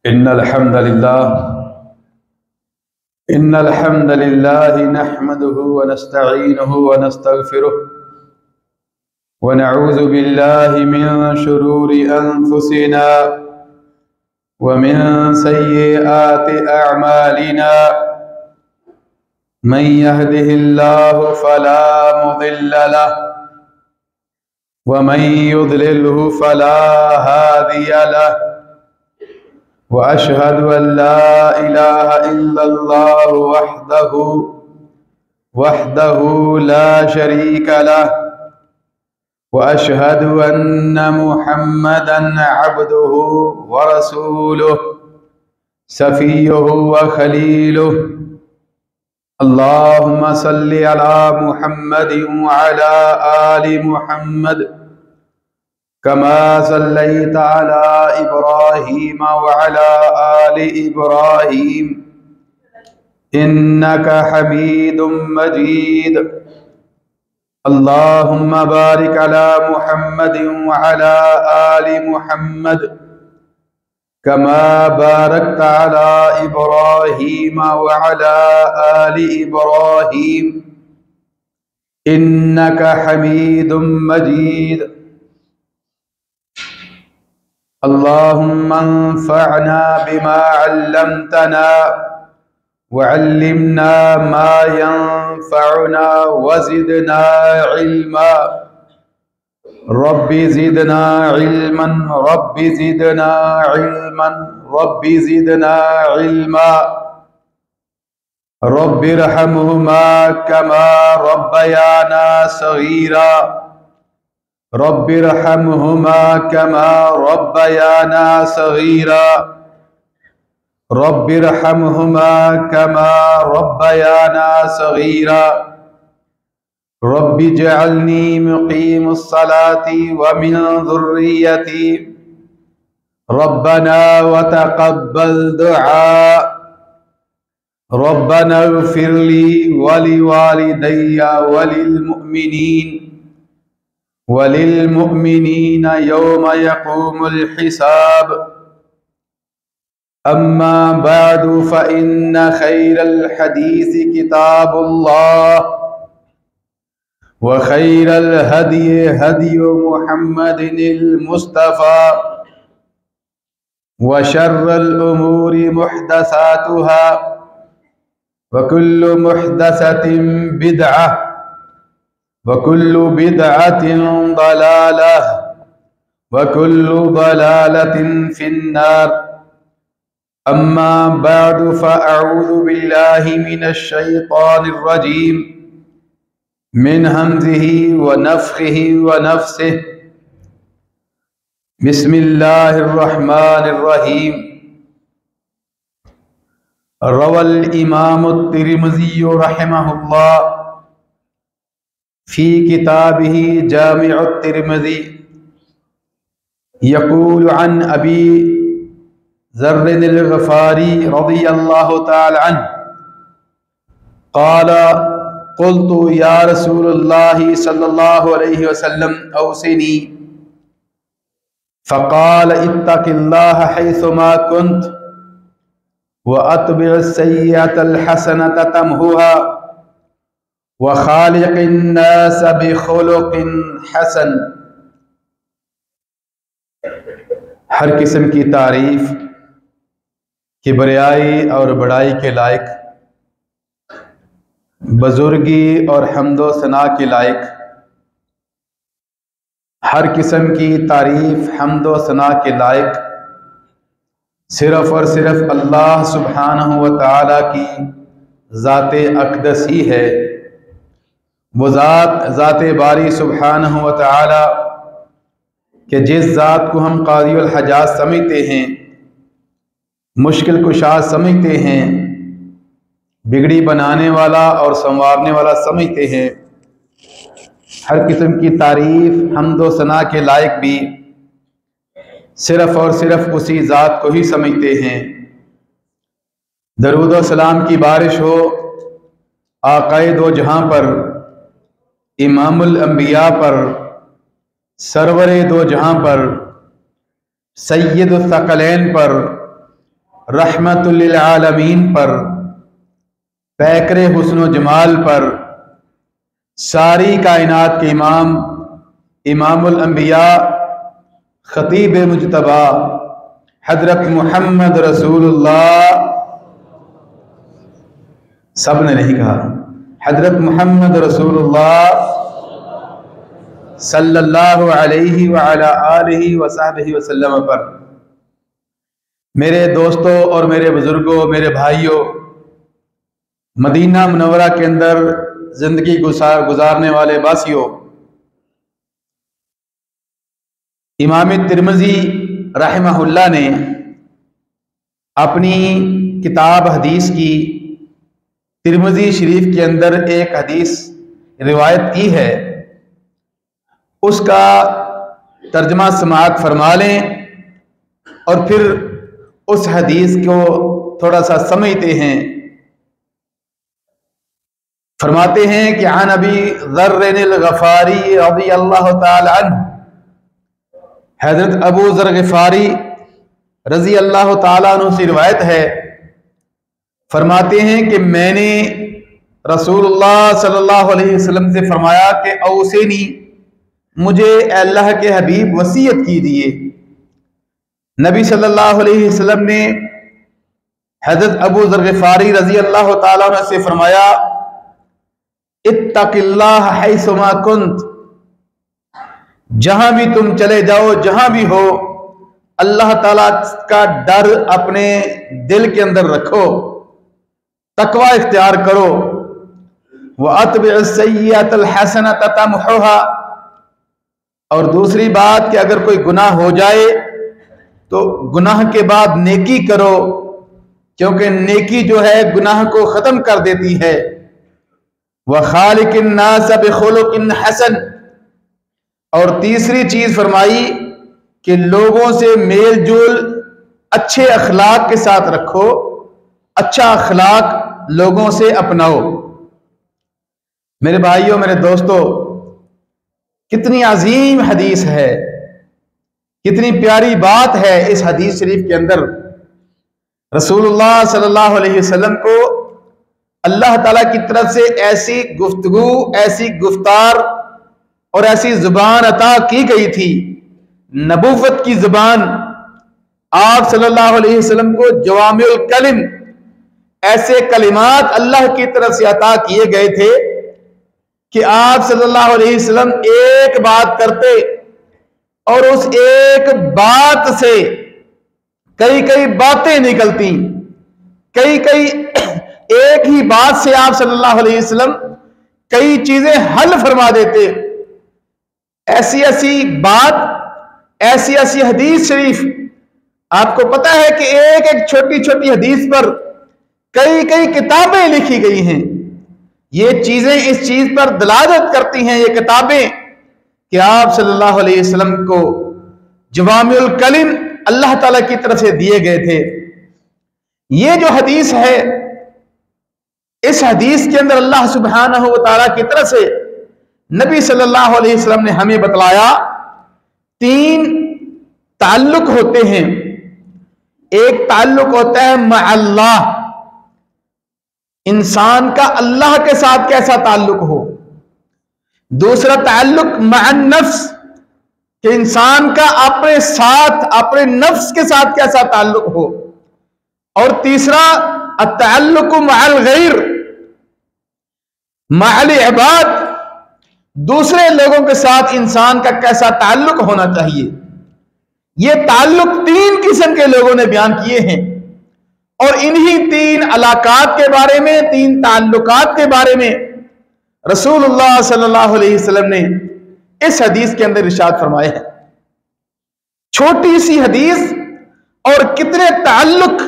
इन्नल हम्दलिल्लाह नहमदुहु व नस्तईनुहु व नस्तगफिरुह व नऊज़ु बिल्लाहि मिन शुरूरि अनफुसिना व मिन सय्यिआति अअमालिना मन यहदिहिल्लाहु फला मुदिल्ल लहु व मन युद्लिल्हु फला हादिय लहु व अशहदु अन ला इलाहा इल्लल्लाह वहदहु ला शरीक लहु व अशहदु अन्न मुहम्मदन अब्दुहु व रसूलुहु सफियुहु व खलीलुहु। अल्लाहुम्मा सल्लि अला मुहम्मदिन व अला आलि मुहम्मद कमा सल्लैत अला इब्राहीम व अला आलि इब्राहीम इन्नका हमीदुम मजीद। अल्लाहुम्मा बारिक अला मुहम्मदिन व अला आलि मुहम्मद कमा बारकत अला इब्राहीम व अला आलि इब्राहीम इन्नका हमीदुम मजीद। अल्लाहुम्मा अन्फ़अना बिमा अल्लमतना व अल्लिमना मा यंफ़अुना व ज़िदना इल्मा। Rabbi ज़िदना इल्मन rabbi ज़िदना इल्मन rabbi ज़िदना इल्मा। रब्बिरहमहुमा कमा रब्बयाना सग़ीरा रब्बिरहमहुमा कमा रब्बयाना सग़ीरा रब्बिरहमहुमा कमा रब्बयाना सग़ीरा। रब्बि जअलनी मुक़ीमुस्सलाति व मिन ज़ुर्रिय्यती रब्बना व तक़ब्बल दुआ। रब्बना इग़फ़िर ली व लिवालिदैया व लिलमुअ्मिनीन यौम यक़ूमुल हिसाब। अम्मा बअदु फ़इन्न खैरल हदीस किताबुल्लाह व खैरल हदी हदी मुहम्मदिनिल मुस्तफ़ा व शर्रल उमूरि मुहदसातुहा व कुल्लु मुहदसतिन बिदअह व कुल्लु बिदअतिन दलालह व कुल्लु दलालतिन फिन्नार। अम्मा बअदु फ़अऊज़ु बिल्लाहि मिनश शैतानिर रजीम मिन हमज़िही व नफ़्ख़िही व नफ़्सिही। बिस्मिल्लाहिर रहमानिर रहीम। रवल इमाम तिर्मिज़ी रहमहुल्लाह फ़ी किताबिही जामिअ तिर्मिज़ी यक़ूलु अन अबी ज़र्रिल ग़फ़ारी रज़ियल्लाहु तआला अन्हु क़ाल क़ुल्तु या रसूलल्लाहि सल्लल्लाहु अलैहि वसल्लम औसिनी फ़क़ाल इत्तक़िल्लाह हैसुमा कुन्त व अत्बिअस सय्यिअतल हसनत तमहुहा व ख़ालिक़िन नास बिख़ुलुक़िन हसन। हर किस्म की तारीफ़, किबरियाई और बड़ाई के लायक, बुजुर्गी और हम्दो सना के लायक, हर किस्म की तारीफ़ हम्दो सना के लायक सिर्फ़ और सिर्फ़ अल्लाह सुब्हानहु व तआला की ज़ाते अक़दस ही है। वो ज़ाते बारी सुब्हानहु व तआला कि जिस ज़ात को हम क़ादियुल हजात समझते हैं, मुश्किल कुशा समझते हैं, बिगड़ी बनाने वाला और संवारने वाला समझते हैं, हर किस्म की तारीफ़ हम्दो सना के लायक भी सिर्फ़ और सिर्फ़ उसी ज़ात को ही समझते हैं। दरूद व सलाम की बारिश हो आक़ाए दो जहां पर, इमामुल अंबिया पर, सरवरे दो जहां पर, सय्यदुस सकलैन पर, रहमतुल लिल आलमीन पर, पैकरे हुस्न जमाल पर, सारी कायनात के इमाम, इमामुल अंबिया, खतीब मुजतबा हजरत मुहम्मद रसूलुल्लाह, सब ने नहीं कहा, हजरत मुहम्मद रसूलुल्लाह सल्लल्लाहु अलैहि व अला आलिहि व सहबिहि वसल्लम पर। मेरे दोस्तों और मेरे बुजुर्गों, मेरे भाइयों, मदीना मुनव्वरा के अंदर जिंदगी गुजारने वाले वासियों, इमाम तिरमिज़ी रहमहुल्लाह ने अपनी किताब हदीस की तिरमिज़ी शरीफ के अंदर एक हदीस रिवायत की है, उसका तर्जमा समाअत फरमा लें और फिर उस हदीस को थोड़ा सा समझते हैं। फरमाते हैं कि अन अबी ज़र्रिल ग़फ़ारी रज़ियल्लाहु ताला अन्हु, हज़रत अबू ज़र ग़फ़ारी रज़ी अल्लाह ताला अन्हु से रिवायत है, फरमाते हैं कि मैंने रसूलुल्लाह सल्लल्लाहु अलैहि वसल्लम से फरमाया कि औसेनी, मुझे अल्लाह के हबीब वसीयत कीजिए। नबी सल्लल्लाहु अलैहि वसल्लम ने हज़रत अबू ज़र ग़फ़ारी रज़ी अल्लाह ताला अन्हु से फरमाया, इत्तक़िल्लाह हैसुमा कुन्त, जहां भी तुम चले जाओ, जहां भी हो, अल्लाह ताला का डर अपने दिल के अंदर रखो, तकवा इख्तियार करो। व अत्बिअस सय्यअतल हसनत तमहुहा, और दूसरी बात कि अगर कोई गुनाह हो जाए तो गुनाह के बाद नेकी करो, क्योंकि नेकी जो है गुनाह को खत्म कर देती है। व खालिकिन नास बिखुलुकिन हसन, और तीसरी चीज फरमाई कि लोगों से मेल जोल अच्छे अखलाक के साथ रखो, अच्छा अखलाक लोगों से अपनाओ। मेरे भाइयों, मेरे दोस्तों, कितनी अजीम हदीस है, कितनी प्यारी बात है इस हदीस शरीफ के अंदर। रसूलुल्लाह सल्लल्लाहु अलैहि वसल्लम को अल्लाह ताला की तरफ से ऐसी गुफ्तगू, ऐसी गुफ्तार और ऐसी जुबान अता की गई थी, नबूवत की जुबान। आप सल्लल्लाहु अलैहि वसल्लम को जवामिउल कलिम, ऐसे कलिमात अल्लाह की तरफ से अता किए गए थे कि आप सल्लल्लाहु अलैहि वसल्लम एक बात करते और उस एक बात से कई कई बातें निकलती, कई कई एक ही बात से आप सल्लल्लाहु अलैहि वसल्लम कई चीजें हल फरमा देते। ऐसी ऐसी बात, ऐसी ऐसी हदीस शरीफ, आपको पता है कि एक एक छोटी छोटी हदीस पर कई कई किताबें लिखी गई हैं। ये चीजें इस चीज पर दलालत करती हैं, ये किताबें, कि आप सल्लल्लाहु अलैहि वसल्लम को जवामिउल कलिम अल्लाह ताला की तरफ से दिए गए थे। ये जो हदीस है, इस हदीस के अंदर अल्लाह सुब्हानहू व तआला की तरफ से नबी सल्लल्लाहु अलैहि वसल्लम ने हमें बतलाया, 3 ताल्लुक होते हैं। एक ताल्लुक होता है मअल्लाह, इंसान का अल्लाह के साथ कैसा ताल्लुक हो। दूसरा ताल्लुक मअन नफ्स, कि इंसान का अपने साथ, अपने नफ्स के साथ कैसा ताल्लुक हो। और तीसरा अत्तअल्लुक मअल गैर, मअल इबाद, दूसरे लोगों के साथ इंसान का कैसा ताल्लुक होना चाहिए। ये ताल्लुक 3 किस्म के लोगों ने बयान किए हैं, और इन्हीं 3 अलाकात के बारे में, 3 ताल्लुकात के बारे में रसूलुल्लाह सल्लल्लाहु अलैहि वसल्लम ने इस हदीस के अंदर इरशाद फरमाए हैं। छोटी सी हदीस और कितने ताल्लुक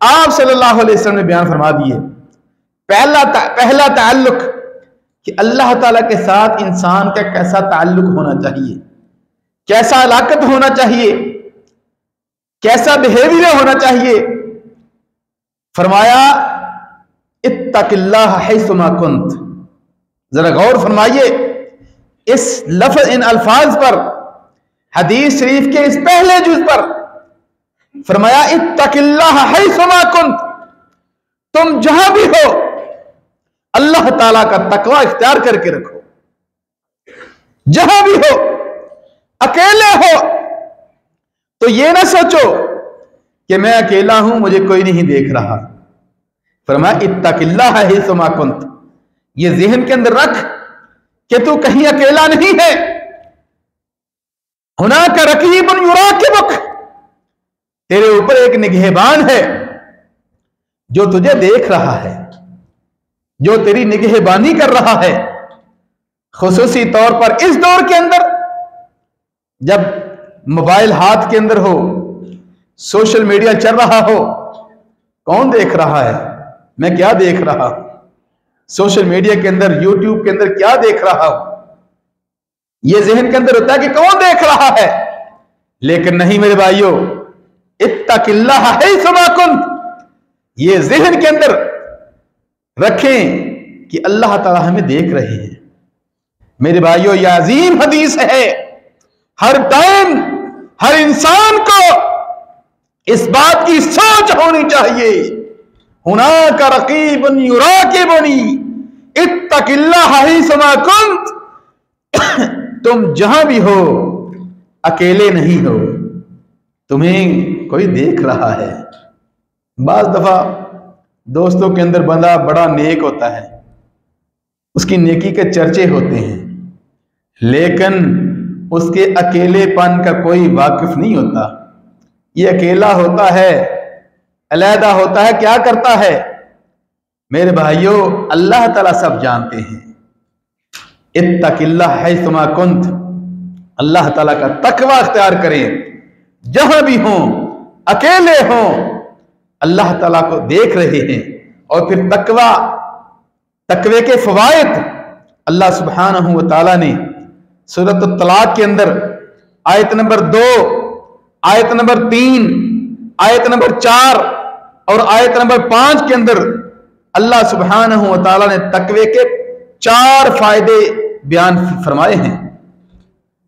आप सल्लल्लाहु अलैहि वसल्लम ने बयान फरमा दिए। पहला ताल्लुक कि अल्लाह ताला के साथ इंसान का कैसा ताल्लुक होना चाहिए, कैसा अलाकत होना चाहिए, कैसा बिहेवियर होना चाहिए। फरमाया इत्तक़िल्लाह हैसुमा कुन्त। जरा गौर फरमाइए इस लफ्ज, इन अल्फाज पर, हदीस शरीफ के इस पहले जुज पर फरमाया इत्तकिल्लाह हैसुमा कुंत, तुम जहां भी हो अल्लाह ताला का तकवा इख्तियार करके रखो। जहां भी हो, अकेले हो तो ये ना सोचो कि मैं अकेला हूं, मुझे कोई नहीं देख रहा। फरमाया इत्तकिल्लाह हैसुमा कुंत, ये ज़हन के अंदर रख कि तू कहीं अकेला नहीं है। हुनाका रकीबुन युराकिबुक, तेरे ऊपर एक निगहबान है जो तुझे देख रहा है, जो तेरी निगहबानी कर रहा है। खुसूसी तौर पर इस दौर के अंदर जब मोबाइल हाथ के अंदर हो, सोशल मीडिया चल रहा हो, कौन देख रहा है, मैं क्या देख रहा हूं, सोशल मीडिया के अंदर, यूट्यूब के अंदर क्या देख रहा हूं, यह ज़हन के अंदर होता है कि कौन देख रहा है। लेकिन नहीं मेरे भाइयों, इत्तकिल्लाह हैसुमा कुंत, ये ज़हन के अंदर रखें कि अल्लाह ताला हमें देख रहे हैं। मेरे भाइयों, यह अजीम हदीस है। हर टाइम हर इंसान को इस बात की सोच होनी चाहिए, हुनाका रकीबुन युराकिबुनी इत्तकिल्लाह हैसुमा कुंत, तुम जहां भी हो अकेले नहीं हो, तुम्हें कोई देख रहा है। बाज दफा दोस्तों के अंदर बंदा बड़ा नेक होता है, उसकी नेकी के चर्चे होते हैं, लेकिन उसके अकेलेपन का कोई वाकिफ नहीं होता। ये अकेला होता है, अलहदा होता है, क्या करता है? मेरे भाइयों, अल्लाह ताला सब जानते हैं। इत्तकिल्लाह हैसुमा कुंत, अल्लाह ताला का तकवा इख्तियार करें। जहां भी हों, अकेले हों, अल्लाह ताला को देख रहे हैं। और फिर तकवे के फवायद अल्लाह सुब्हानहू व तआला ने सूरत तलाक के अंदर आयत नंबर 2, आयत नंबर 3, आयत नंबर 4 और आयत नंबर 5 के अंदर अल्लाह सुब्हानहू व तआला ने तकवे के 4 फायदे बयान फरमाए हैं।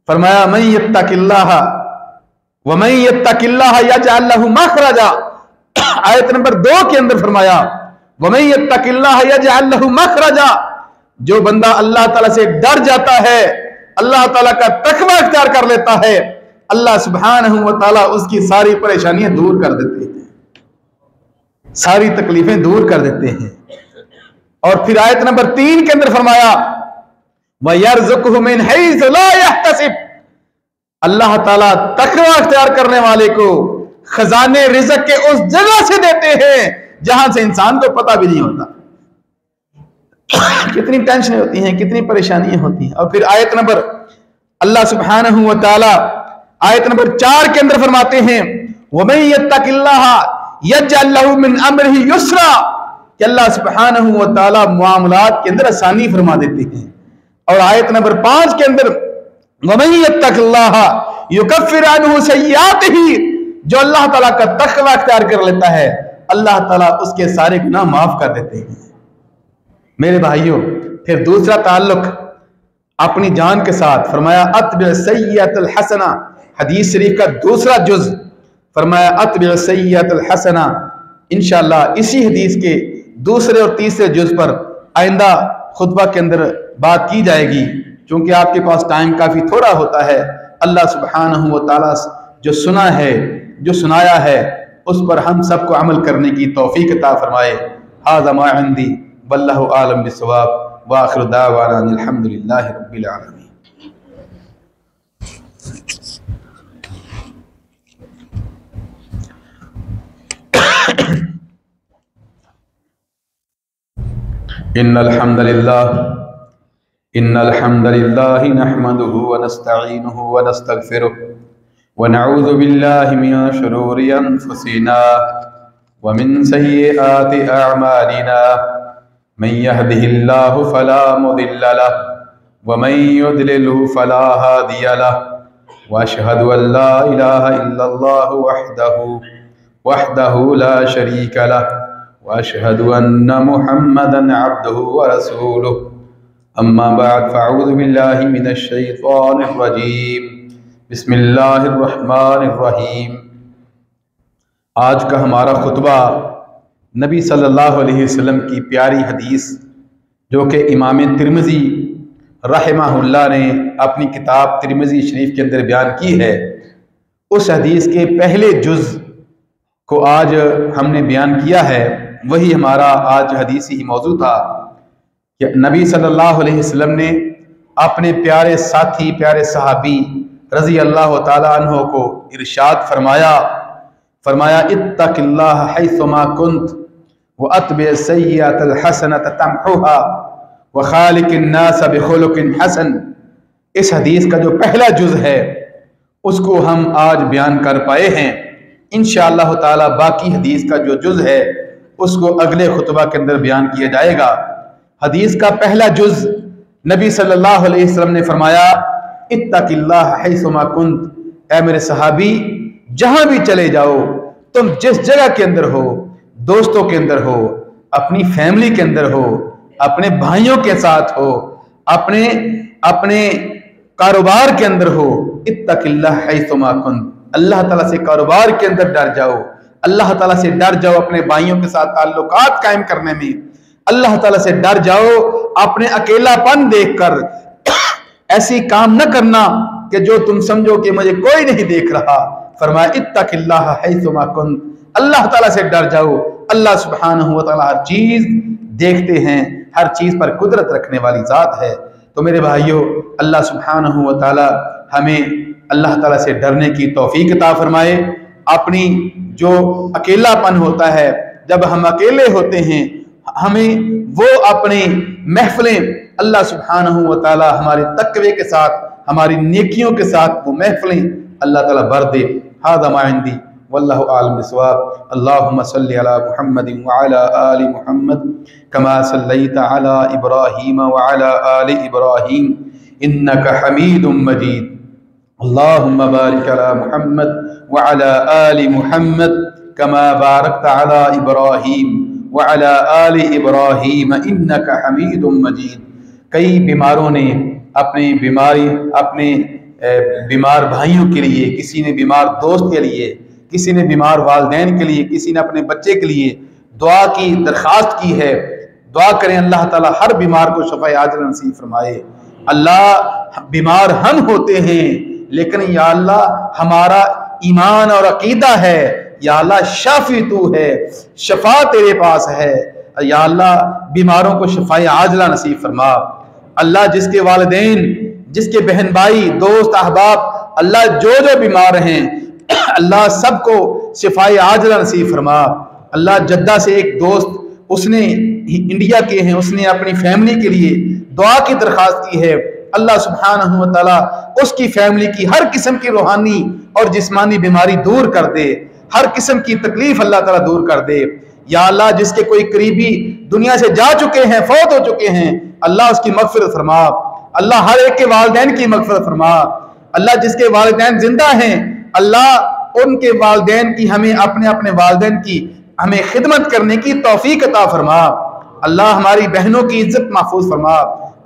फरमाया मन यत्तकिल्लाह व मन यत्तकिल्लाह यजअल लहू मखरजा। आयत नंबर 2 के अंदर फरमाया व मन यत्तकिल्लाह यजअल लहू मखरजा, जो बंदा अल्लाह ताला से डर जाता है, अल्लाह ताला का तकवा इख्तियार कर लेता है, अल्लाह सुब्हानहू व तआला उसकी सारी परेशानियां दूर कर देते हैं, सारी तकलीफें दूर कर देते हैं। और फिर आयत नंबर 3 के अंदर फरमाया व यरज़ुक़हु मिन हैज़ु ला यहतसिब, अल्लाह ताला तकवा इख्तियार करने वाले को खजाने रिज़्क़ के उस जगह से देते हैं जहां से इंसान को पता भी नहीं होता। कितनी टेंशन होती हैं, कितनी परेशानियां होती हैं। और फिर आयत नंबर अल्लाह सुब्हानहू व तआला आयत नंबर 4 के अंदर फरमाते हैं वमन यत्तकिल्लाह यजअल लहू मिन अम्रिही युस्रा, कि अल्लाह सुब्हानहू व तआला मामलात के अंदर आसानी फरमा देते हैं। और आयत नंबर 5 के अंदर वमन यत्तकिल्लाह युकफ्फिर अन्हु सय्यिआतिही, जो अल्लाह ताला का तकवा इख्तियार कर लेता है, अल्लाह ताला उसके सारे गुनाह माफ कर देते हैं। मेरे भाइयों, फिर दूसरा ताल्लुक अपनी जान के साथ, फरमाया अत्बि सय्यतल हसना, हदीस शरीफ का दूसरा जुज, फरमाया अत्बि सय्यतल हसना। इंशाअल्लाह इसी हदीस के दूसरे और तीसरे जुज पर आइंदा खुतबा के अंदर बात की जाएगी, क्योंकि आपके पास टाइम काफी थोड़ा होता है। अल्लाह सुब्हानहू व तआला जो सुना है, जो सुनाया है, उस पर हम सबको अमल करने की तौफीक अता फरमाए। हाज़ा मा इंदी वल्लाहु आलम बिस्सवाब व आखिरु दावाना अनिल हम्दुलिल्लाहि रब्बिल आलमीन। इन्नल हम्दलिल्लाह नहमदुहु व नस्तईनुहु व नस्तगफिरुहु व नऊज़ु बिल्लाहि मिन शुरूरि अनफुसिना व मिन सय्यिआति अअमालिना मन यहदिहिल्लाहु फला मुदिल्ल लहु व मन युद्लिलहु फला हादिय लहु व अशहदु अल्ला इलाहा इल्लल्लाहु वहदहु ला शरीका लहु व अशहदु अन्न मुहम्मदन अब्दुहु व रसूलुहु। अम्मा बाद फ़अऊज़ु बिल्लाहि मिनश शैतानिर रजीम। बिस्मिल्लाहिर रहमानिर रहीम। आज का हमारा खुतबा नबी सल्लल्लाहु अलैहि वसल्लम की प्यारी हदीस जो कि इमाम तिरमिज़ी रहमहुल्लाह ने अपनी किताब तिरमिज़ी शरीफ के अंदर बयान की है, उस हदीस के पहले जुज़ को आज हमने बयान किया है। वही हमारा आज हदीसी मौजू था कि नबी सल्लल्लाहु अलैहि वसल्लम ने अपने प्यारे साथी प्यारे सहाबी रज़ी अल्लाह ताला अन्हो को इरशाद फरमाया इत्तक़िल्लाह हैसुमा कुन्त व अत्बि सय्यअतल हसनत तमहुहा व खालिकिन नास बिखुलुकिन हसन। इस हदीस का जो पहला जुज़ है उसको हम आज बयान कर पाए हैं। इंशाअल्लाह ताला बाकी हदीस का जो जुज़ है उसको अगले खुतबा के अंदर बयान किया जाएगा। हदीस का पहला जुज़ नबी सल्लल्लाहु अलैहि वसल्लम ने फरमाया इत्तक़िल्लाह हैसुमा कुन्त, ऐ मेरे सहाबी जहां भी चले जाओ, तुम जिस जगह के अंदर हो, दोस्तों के अंदर हो, अपनी फैमिली के अंदर हो, अपने भाइयों के साथ हो, अपने कारोबार के अंदर हो, इत्तक़िल्लाह हैसुमा कुन्त, अल्लाह ताला से कारोबार के अंदर डर जाओ, अल्लाह ताला से डर जाओ अपने भाइयों के साथ ताल्लुकात कायम करने में, अल्लाह ताला से डर जाओ अपने अकेलापन देखकर ऐसी काम न करना कि जो तुम समझो कि मुझे कोई नहीं देख रहा। फरमाया इत्तक़िल्लाह हैसुमा कुन्त, अल्लाह ताला से डर जाओ। अल्लाह सुब्हानहू व तआला हर चीज देखते हैं, हर चीज पर कुदरत रखने वाली जात है। तो मेरे भाइयों, अल्लाह सुब्हानहू व तआला हमें अल्लाह ताला से डरने की तौफीक अता फरमाए। अपनी जो अकेलापन होता है, जब हम अकेले होते हैं, हमें वो अपने महफिलें अल्लाह सुब्हानहू व तआला हमारे तकवे के साथ, हमारी नेकियों के साथ वो महफिलें अल्लाह ताला भर दे। हाज़ा मा इंदी वल्लाहु आलम बिस्सवाब। अल्लाहुम्मा सल्लि अला मुहम्मदिन व अला आलि मुहम्मद कमा सल्लैता अला इब्राहीम व अला आलि इब्राहीम इन्नका हमीदुम मजीद। अल्लाहुम्मा बारिक अला मुहम्मद व अला आलि मुहम्मद कमा बारकता अला इब्राहीम व अला आलि इब्राहीम इन्नका हमीदुम मजीद। कई बीमारों ने अपने बीमार भाइयों के लिए, किसी ने बीमार दोस्त के लिए, किसी ने बीमार वालिदैन के लिए, किसी ने अपने बच्चे के लिए दुआ की दरख्वास्त की है। दुआ करें अल्लाह ताला हर बीमार को शफ़ाए आजिला नसीब फरमाए। अल्लाह, बीमार हम होते हैं, लेकिन या अल्लाह हमारा ईमान और अकीदा है, या अल्लाह शाफी तू है, शफा तेरे पास है। या अल्लाह बीमारों को शफ़ाए आजिला नसीब फरमा। अल्लाह जिसके वालिदैन, जिसके बहन भाई, दोस्त, अहबाब, अल्लाह जो जो बीमार हैं, अल्लाह सबको शिफाए आजिला नसीब फरमा। अल्लाह जद्दा से एक दोस्त, उसने इंडिया के हैं, उसने अपनी फैमिली के लिए दुआ की दरख्वास्त की है। अल्लाह सुब्हानहू व तआला उसकी फैमिली की हर किस्म की रूहानी और जिस्मानी बीमारी दूर कर दे, हर किस्म की तकलीफ अल्लाह ताला दूर कर दे। या अल्लाह जिसके कोई करीबी दुनिया से जा चुके हैं, फौत हो चुके हैं, अल्लाह उसकी मगफिरत फरमा। अल्लाह हर एक के वालिदैन की मगफिरत फरमा। अल्लाह जिसके वालिदैन जिंदा हैं, अल्लाह उनके वालिदैन की, हमें अपने अपने वालिदैन की हमें खिदमत करने की तौफीक अता फरमा। अल्लाह हमारी बहनों की इज्जत महफूज फरमा।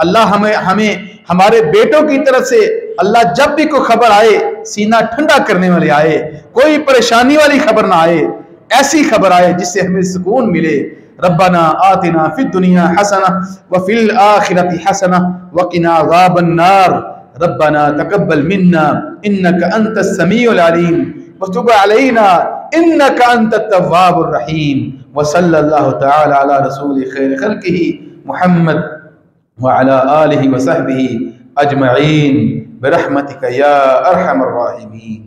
अल्लाह हमें हमारे बेटों की तरफ से अल्लाह जब भी कोई खबर आए, सीना ठंडा करने वाली आए, कोई परेशानी वाली खबर ना आए, ऐसी खबर आए जिससे हमें सुकून मिले। रब्बना आतिना फिद दुनिया हसना व फिल आखिरति हसना व क़िना अज़ाबन नार। रब्बना तक़ब्बल मिन्ना इन्नका अंतस समीउल अलीम व तुब अलैना इन्नका अंतत तव्वाबुर रहीम। व सल्लल्लाहु तआला अला रसूल खैर खल्क़िही मुहम्मद व अला आलिहि व सहबिही अजमईन बिरहमतिका या अरहमर राहिमीन।